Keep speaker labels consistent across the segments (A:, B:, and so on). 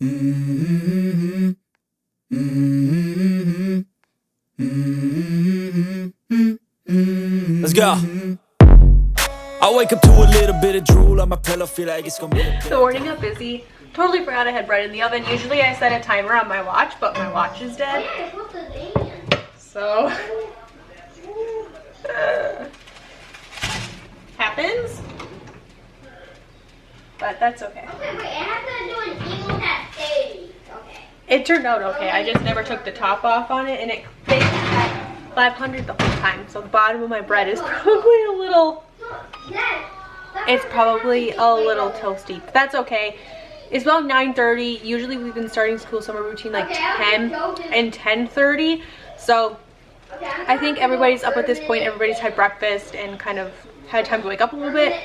A: Let's go. I wake up to a little bit of drool on my pillow, feel like it's gonna be
B: the morning got busy. Totally forgot I had bread in the oven. Usually I set a timer on my watch, but my watch is dead. So happens. But that's okay.
C: Okay, wait, I have to do an emo that fades. Okay.
B: It turned out okay. I just never took the top off on it, and it baked at 500 the whole time. So the bottom of my bread is probably a little, it's probably a little toasty. But that's okay. It's about 9:30. Usually we've been starting school somewhere between like 10 and 10:30. So I think everybody's up at this point. Everybody's had breakfast and kind of had time to wake up a little bit.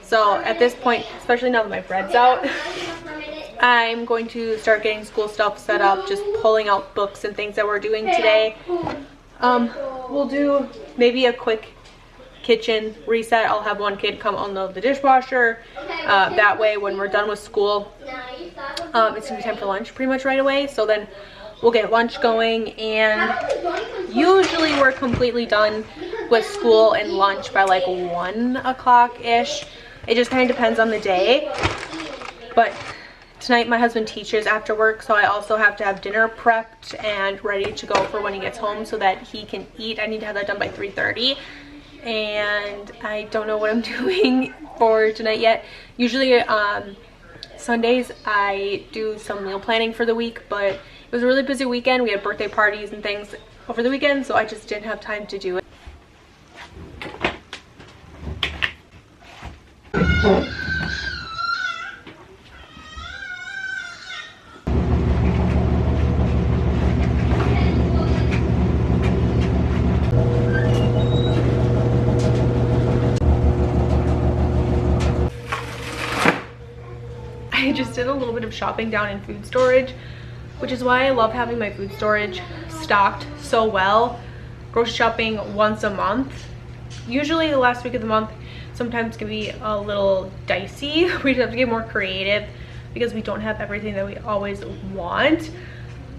B: So at this point, especially now that my bread's out, I'm going to start getting school stuff set up, just pulling out books and things that we're doing today. We'll do maybe a quick kitchen reset. I'll have one kid come unload the dishwasher. That way when we're done with school, it's gonna be time for lunch pretty much right away. So then we'll get lunch going, and usually we're completely done with school and lunch by like 1 o'clock-ish. It just kind of depends on the day. But tonight my husband teaches after work, so I also have to have dinner prepped and ready to go for when he gets home so that he can eat. I need to have that done by 3:30. And I don't know what I'm doing for tonight yet. Usually Sundays I do some meal planning for the week, but it was a really busy weekend. We had birthday parties and things over the weekend, so I just didn't have time to do it. I just did a little bit of shopping down in food storage, which is why I love having my food storage stocked so well. Grocery shopping once a month. Usually the last week of the month sometimes can be a little dicey. We just have to get more creative because we don't have everything that we always want.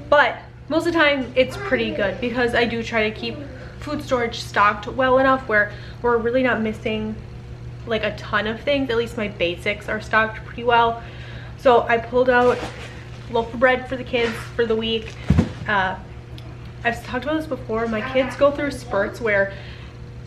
B: But most of the time it's pretty good because I do try to keep food storage stocked well enough where we're really not missing like a ton of things. At least my basics are stocked pretty well. So I pulled out a loaf of bread for the kids for the week. I've talked about this before. My kids go through spurts where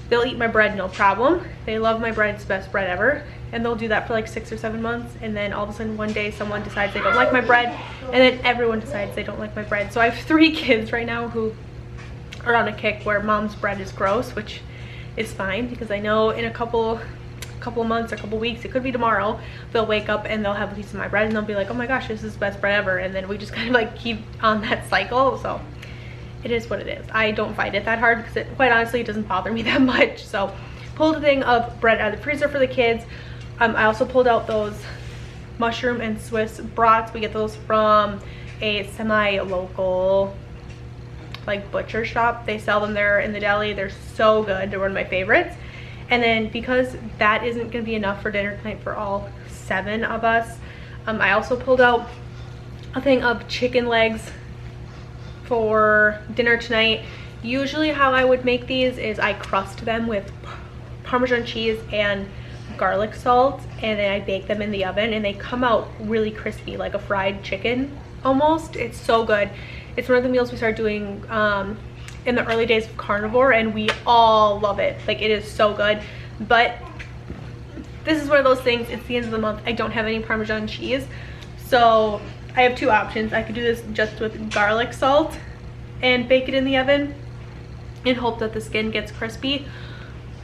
B: they'll eat my bread no problem. They love my bread. It's the best bread ever. And they'll do that for like 6 or 7 months. And then all of a sudden one day someone decides they don't like my bread. And then everyone decides they don't like my bread. So I have 3 kids right now who are on a kick where mom's bread is gross, which is fine because I know in a couple of months or a couple weeks, it could be tomorrow, they'll wake up and they'll have a piece of my bread and they'll be like, oh my gosh, this is the best bread ever. And then we just kind of like keep on that cycle. So it is what it is. I don't find it that hard because it, quite honestly, it doesn't bother me that much. So pulled a thing of bread out of the freezer for the kids. I also pulled out those mushroom and Swiss brats. We get those from a semi-local like butcher shop. They sell them there in the deli. They're so good. They're one of my favorites. And then because that isn't going to be enough for dinner tonight for all 7 of us, I also pulled out a thing of chicken legs for dinner tonight. Usually how I would make these is I crust them with Parmesan cheese and garlic salt, and then I bake them in the oven, and they come out really crispy like a fried chicken almost. It's so good. It's one of the meals we started doing in the early days of carnivore, and we all love it. Like, it is so good. But this is one of those things, it's the end of the month, I don't have any Parmesan cheese, so I have 2 options. I could do this just with garlic salt and bake it in the oven and hope that the skin gets crispy,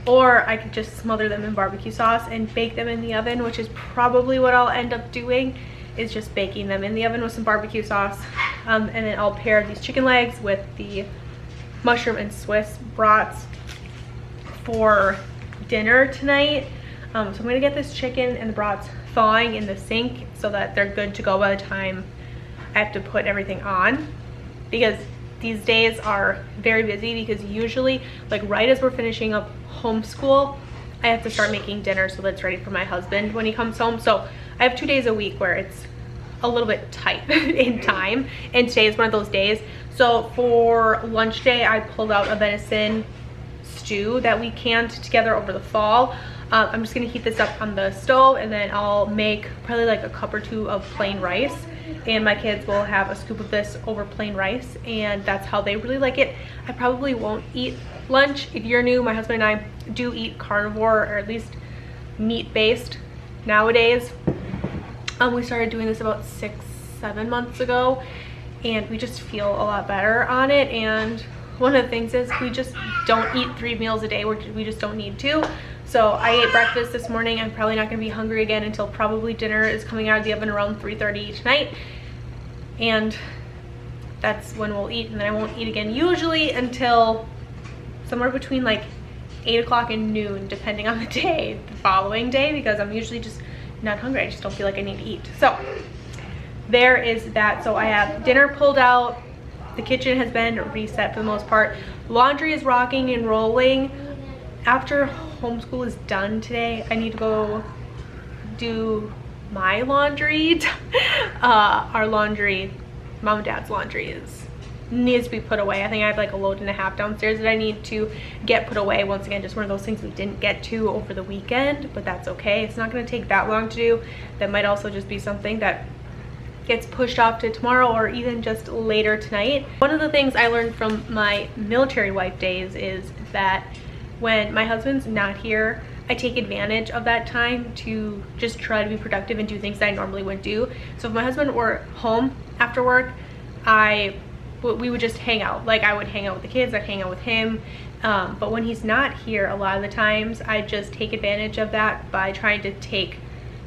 B: or I could just smother them in barbecue sauce and bake them in the oven, which is probably what I'll end up doing, is just baking them in the oven with some barbecue sauce. And then I'll pair these chicken legs with the mushroom and Swiss brats for dinner tonight. So I'm gonna get this chicken and the brats thawing in the sink so that they're good to go by the time I have to put everything on, because these days are very busy, because usually like right as we're finishing up homeschool, I have to start making dinner so that's ready for my husband when he comes home. So I have 2 days a week where it's a little bit tight in time, and today is one of those days. So for lunch day, I pulled out a venison stew that we canned together over the fall. I'm just gonna heat this up on the stove, and then I'll make probably like a cup or two of plain rice, and my kids will have a scoop of this over plain rice, and that's how they really like it. I probably won't eat lunch. If you're new, my husband and I do eat carnivore, or at least meat-based nowadays. We started doing this about 6-7 months ago, and we just feel a lot better on it. And one of the things is we just don't eat 3 meals a day. We just don't need to. So I ate breakfast this morning. I'm probably not gonna be hungry again until probably dinner is coming out of the oven around 3:30 tonight, and that's when we'll eat. And then I won't eat again usually until somewhere between like 8 o'clock and noon, depending on the day, the following day, because I'm usually just not hungry. I just don't feel like I need to eat. So there is that. So I have dinner pulled out. The kitchen has been reset for the most part. Laundry is rocking and rolling. After homeschool is done today, I need to go do my laundry. Our laundry, mom and dad's laundry, needs to be put away. I think I have like a load and a half downstairs that I need to get put away. Once again, just one of those things we didn't get to over the weekend, but that's okay. It's not going to take that long to do. That might also just be something that gets pushed off to tomorrow, or even just later tonight. One of the things I learned from my military wife days is that when my husband's not here, I take advantage of that time to just try to be productive and do things that I normally wouldn't do. So if my husband were home after work, we would just hang out. Like, I would hang out with the kids, I'd hang out with him. But when he's not here, a lot of the times I just take advantage of that by trying to take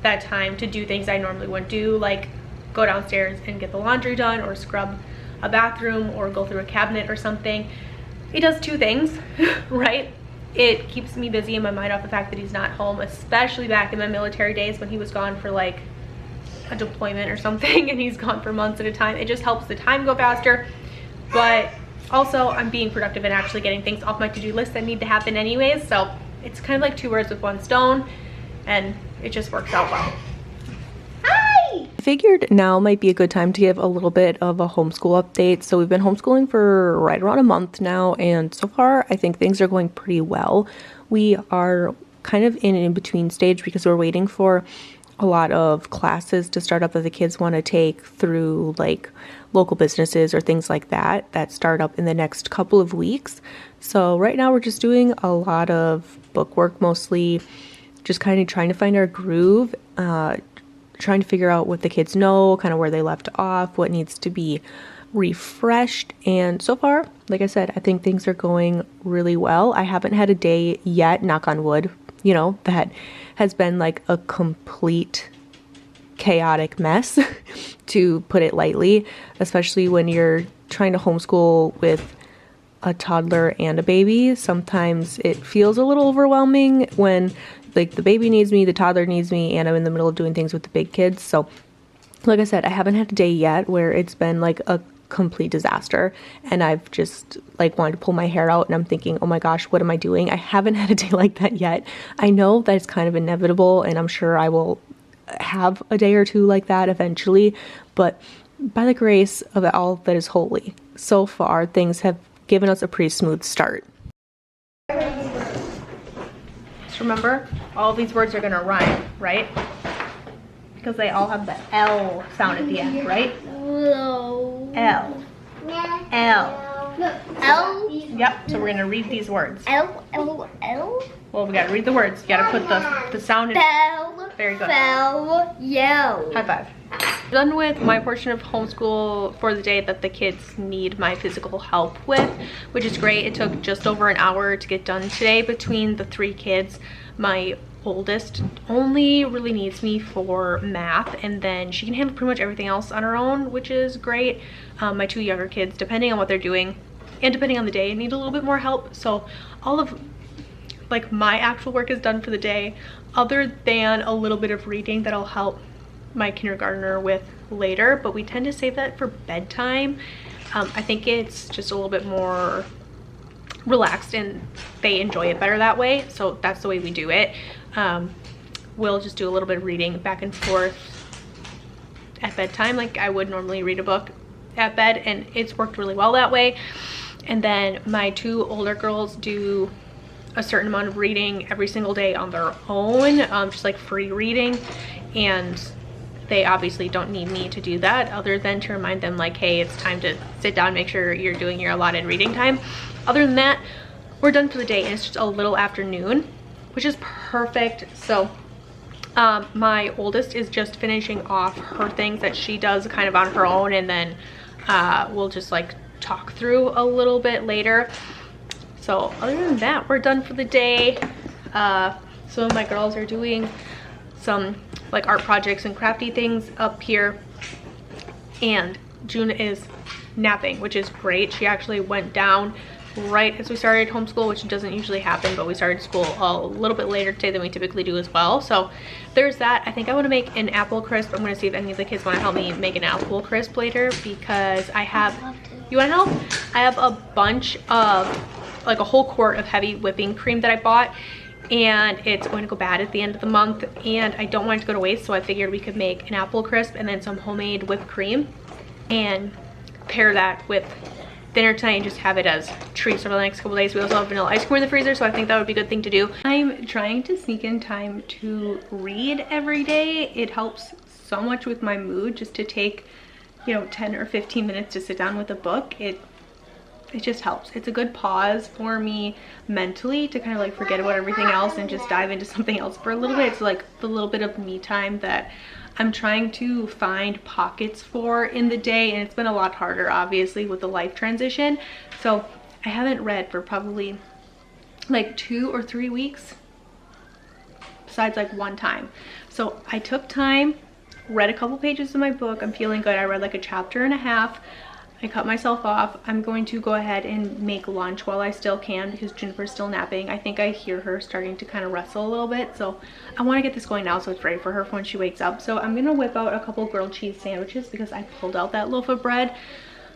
B: that time to do things I normally wouldn't do, like go downstairs and get the laundry done, or scrub a bathroom, or go through a cabinet or something. It does 2 things, right? It keeps me busy in my mind off the fact that he's not home, especially back in my military days when he was gone for like a deployment or something, and he's gone for months at a time. It just helps the time go faster, but also I'm being productive and actually getting things off my to-do list that need to happen anyways. So it's kind of like 2 birds with 1 stone, and it just works out well.
D: I figured now might be a good time to give a little bit of a homeschool update. So we've been homeschooling for right around a month now, and so far I think things are going pretty well. We are kind of in an in-between stage because we're waiting for a lot of classes to start up that the kids want to take through like local businesses or things like that start up in the next couple of weeks. So right now we're just doing a lot of book work, mostly just kind of trying to find our groove, trying to figure out what the kids know, kind of where they left off, what needs to be refreshed. And so far, like I said, I think things are going really well. I haven't had a day yet, knock on wood, you know, that has been like a complete chaotic mess, to put it lightly, especially when you're trying to homeschool with a toddler and a baby. Sometimes it feels a little overwhelming when like the baby needs me, the toddler needs me, and I'm in the middle of doing things with the big kids. So like I said, I haven't had a day yet where it's been like a complete disaster, and I've just like wanted to pull my hair out, and I'm thinking, oh my gosh, what am I doing? I haven't had a day like that yet. I know that it's kind of inevitable, and I'm sure I will have a day or two like that eventually, but by the grace of all that is holy, so far things have given us a pretty smooth start.
B: Just remember, all these words are gonna rhyme, right? Because they all have the L sound at the end, right? L. L.
C: L.
B: Yep, so we're gonna read these words.
C: L. L. L.
B: Well, we gotta read the words. You gotta put the sound in.
C: Bell.
B: Very good.
C: Bell. Yell.
B: High five. Done with my portion of homeschool for the day that the kids need my physical help with, which is great. It took just over an hour to get done today between the 3 kids. My oldest only really needs me for math, and then she can handle pretty much everything else on her own, which is great. My 2 younger kids, depending on what they're doing and depending on the day, need a little bit more help. So all of like my actual work is done for the day, other than a little bit of reading that I'll help my kindergartner with later, but we tend to save that for bedtime. I think it's just a little bit more relaxed and they enjoy it better that way, so that's the way we do it. We'll just do a little bit of reading back and forth at bedtime like I would normally read a book at bed, and it's worked really well that way. And then my 2 older girls do a certain amount of reading every single day on their own, just like free reading, and they obviously don't need me to do that other than to remind them like, hey, it's time to sit down, make sure you're doing your allotted reading time. Other than that, we're done for the day, and it's just a little afternoon, which is perfect. So my oldest is just finishing off her things that she does kind of on her own, and then we'll just like talk through a little bit later. So other than that, we're done for the day. Some of my girls are doing some like art projects and crafty things up here, and June is napping, which is great. She actually went down right as we started homeschool, which doesn't usually happen, but we started school a little bit later today than we typically do as well. So there's that. I think I want to make an apple crisp. I'm going to see if any of the kids want to help me make an apple crisp later, because I have, you want to help? I have a bunch of, like a whole quart of heavy whipping cream that I bought, and it's going to go bad at the end of the month, and I don't want it to go to waste, so I figured we could make an apple crisp and then some homemade whipped cream and pair that with dinner tonight and just have it as treats over the next couple days. We also have vanilla ice cream in the freezer, so I think that would be a good thing to do. I'm trying to sneak in time to read every day. It helps so much with my mood just to take, you know, 10 or 15 minutes to sit down with a book. It just helps. It's a good pause for me mentally to kind of like forget about everything else and just dive into something else for a little bit. It's like the little bit of me time that I'm trying to find pockets for in the day, and it's been a lot harder obviously with the life transition. So I haven't read for probably like 2 or 3 weeks, besides like one time. So I took time, read a couple pages of my book. I'm feeling good. I read like a chapter and a half. I cut myself off. I'm going to go ahead and make lunch while I still can, because Jennifer's still napping. I think I hear her starting to kind of wrestle a little bit, so I want to get this going now so it's ready for her for when she wakes up. So I'm gonna whip out a couple grilled cheese sandwiches because I pulled out that loaf of bread.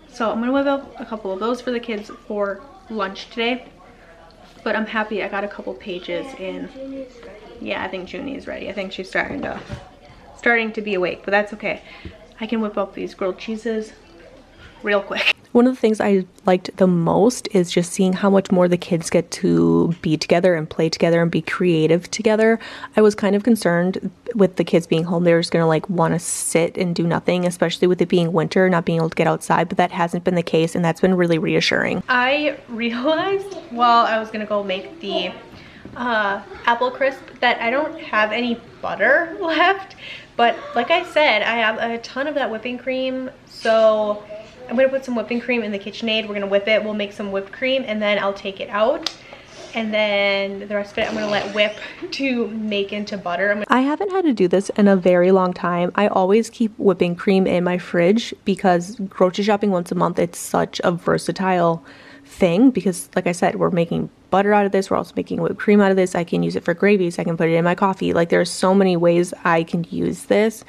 B: So I'm gonna whip out a couple of those for the kids for lunch today. But I'm happy I got a couple pages in. Yeah, I think Junie is ready. I think she's starting to be awake, but that's okay. I can whip up these grilled cheeses real quick.
D: One of the things I liked the most is just seeing how much more the kids get to be together and play together and be creative together. I was kind of concerned with the kids being home. They were just gonna like want to sit and do nothing, especially with it being winter, not being able to get outside, but that hasn't been the case, and that's been really reassuring.
B: I realized while I was gonna go make the apple crisp that I don't have any butter left, but like I said, I have a ton of that whipping cream, so I'm gonna put some whipping cream in the KitchenAid. We're gonna whip it, we'll make some whipped cream, and then I'll take it out, and then the rest of it I'm gonna let whip to make into butter. I
D: haven't had to do this in a very long time. I always keep whipping cream in my fridge because grocery shopping once a month, it's such a versatile thing, because like I said, we're making butter out of this, we're also making whipped cream out of this. I can use it for gravies, I can put it in my coffee. Like there's so many ways I can use this.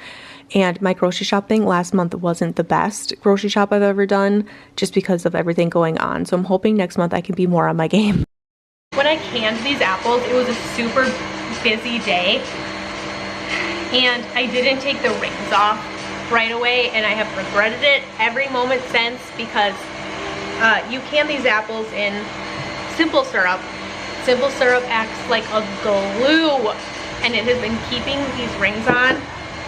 D: And my grocery shopping last month wasn't the best grocery shop I've ever done, just because of everything going on. So I'm hoping next month I can be more on my game.
B: When I canned these apples, it was a super busy day, and I didn't take the rings off right away, and I have regretted it every moment since, because you can these apples in simple syrup. Simple syrup acts like a glue, and it has been keeping these rings on.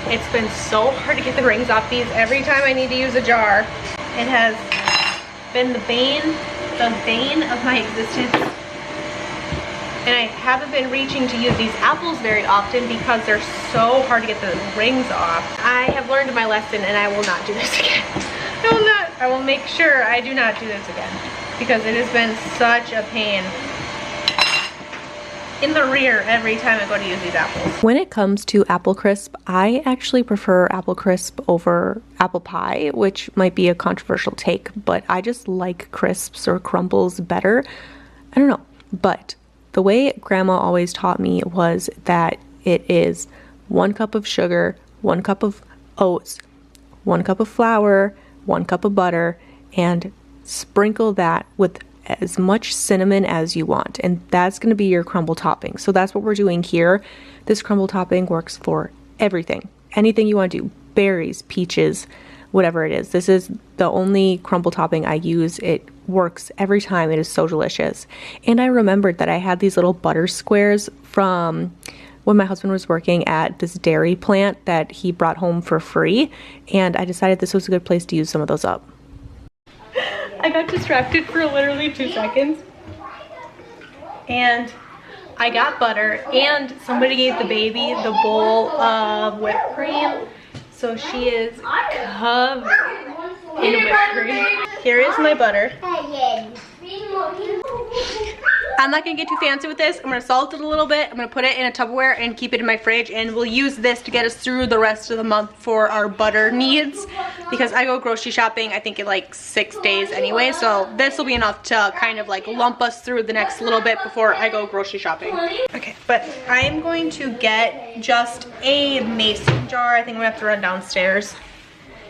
B: It's been so hard to get the rings off these every time I need to use a jar. It has been the bane of my existence. And I haven't been reaching to use these apples very often because they're so hard to get the rings off. I have learned my lesson, and I will not do this again. I will make sure I do not do this again, because it has been such a pain in the rear every time I go to use these apples.
D: When it comes to apple crisp, I actually prefer apple crisp over apple pie, which might be a controversial take, but I just like crisps or crumbles better. I don't know, but the way grandma always taught me was that it is 1 cup of sugar, 1 cup of oats, 1 cup of flour, 1 cup of butter, and sprinkle that with as much cinnamon as you want, and that's going to be your crumble topping. So that's what we're doing here. This crumble topping works for everything. Anything you want to do. berries, peaches, whatever it is. This is the only crumble topping I use. It works every time. It is so delicious. And I remembered that I had these little butter squares from when my husband was working at this dairy plant that he brought home for free, and I decided this was a good place to use some of those up.
B: I got distracted for literally 2 seconds, and I got butter, and somebody gave the baby the bowl of whipped cream, so she is covered in whipped cream. Here is my butter. I'm not gonna get too fancy with this. I'm gonna salt it a little bit. I'm gonna put it in a Tupperware and keep it in my fridge, and we'll use this to get us through the rest of the month for our butter needs, because I go grocery shopping I think in like 6 days anyway, so this will be enough to kind of like lump us through the next little bit before I go grocery shopping. Okay, but I'm going to get just a mason jar. I think I'm gonna have to run downstairs,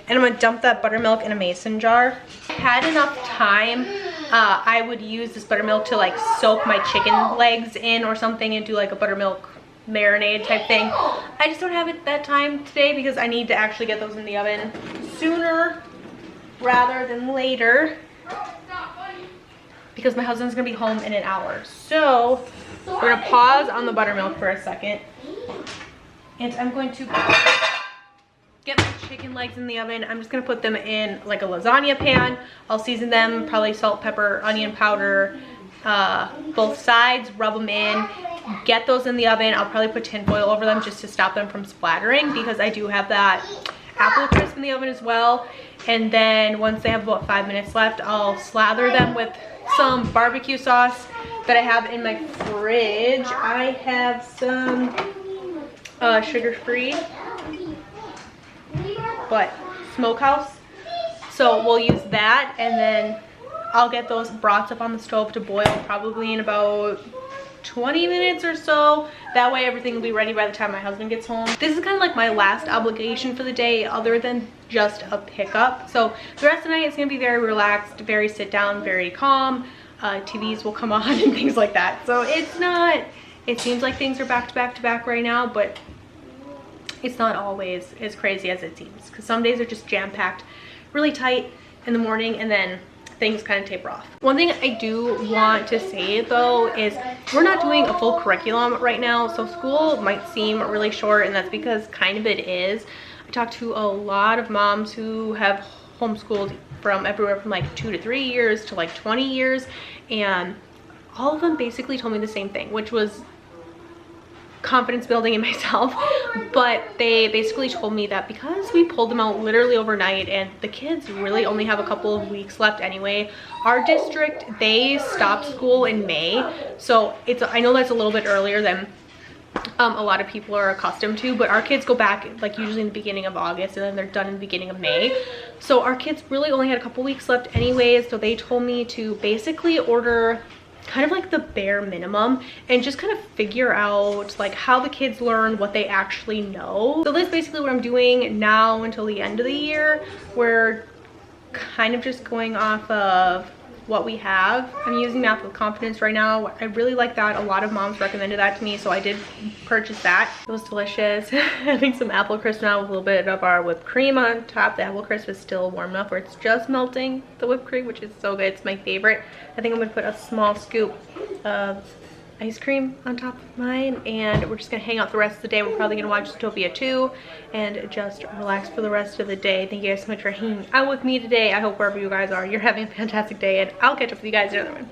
B: and I'm gonna dump that buttermilk in a mason jar. If I had enough time, I would use this buttermilk to like soak my chicken legs in or something and do like a buttermilk marinade type thing. I just don't have that time today because I need to actually get those in the oven sooner rather than later, because my husband's gonna be home in an hour. So we're gonna pause on the buttermilk for a second, and I'm going to get my chicken legs in the oven. I'm just gonna put them in like a lasagna pan. I'll season them, probably salt, pepper, onion powder, both sides, rub them in, get those in the oven. I'll probably put tin foil over them just to stop them from splattering, because I do have that apple crisp in the oven as well. And then once they have about 5 minutes left, I'll slather them with some barbecue sauce that I have in my fridge. I have some sugar-free, but smokehouse, so we'll use that, and then I'll get those brats up on the stove to boil probably in about 20 minutes or so. That way everything will be ready by the time my husband gets home. This is kind of like my last obligation for the day other than just a pickup, so the rest of the night is gonna be very relaxed, very sit down, very calm. TVs will come on and things like that, so it's not, it seems like things are back to back to back right now, but it's not always as crazy as it seems, because some days are just jam-packed really tight in the morning, and then things kind of taper off. One thing I do want to say though is we're not doing a full curriculum right now, so school might seem really short, and that's because kind of it is. I talked to a lot of moms who have homeschooled from everywhere from like 2 to 3 years to like 20 years, and all of them basically told me the same thing, which was confidence building in myself. But they basically told me that because we pulled them out literally overnight, and the kids really only have a couple of weeks left anyway. Our district, they stopped school in May, so it's, I know that's a little bit earlier than a lot of people are accustomed to, but our kids go back like usually in the beginning of August, and then they're done in the beginning of May. So our kids really only had a couple weeks left anyways, so they told me to basically order kind of like the bare minimum and just kind of figure out like how the kids learn, what they actually know. So that's basically what I'm doing now until the end of the year. We're kind of just going off of what we have. I'm using Math with Confidence right now. I really like that. A lot of moms recommended that to me, so I did purchase that. It was delicious. Having some apple crisp now with a little bit of our whipped cream on top. The apple crisp is still warm enough where it's just melting the whipped cream, which is so good. It's my favorite. I think I'm gonna put a small scoop of ice cream on top of mine, and we're just gonna hang out the rest of the day. We're probably gonna watch Zootopia 2 and just relax for the rest of the day. Thank you guys so much for hanging out with me today. I hope wherever you guys are, you're having a fantastic day, and I'll catch up with you guys in another one.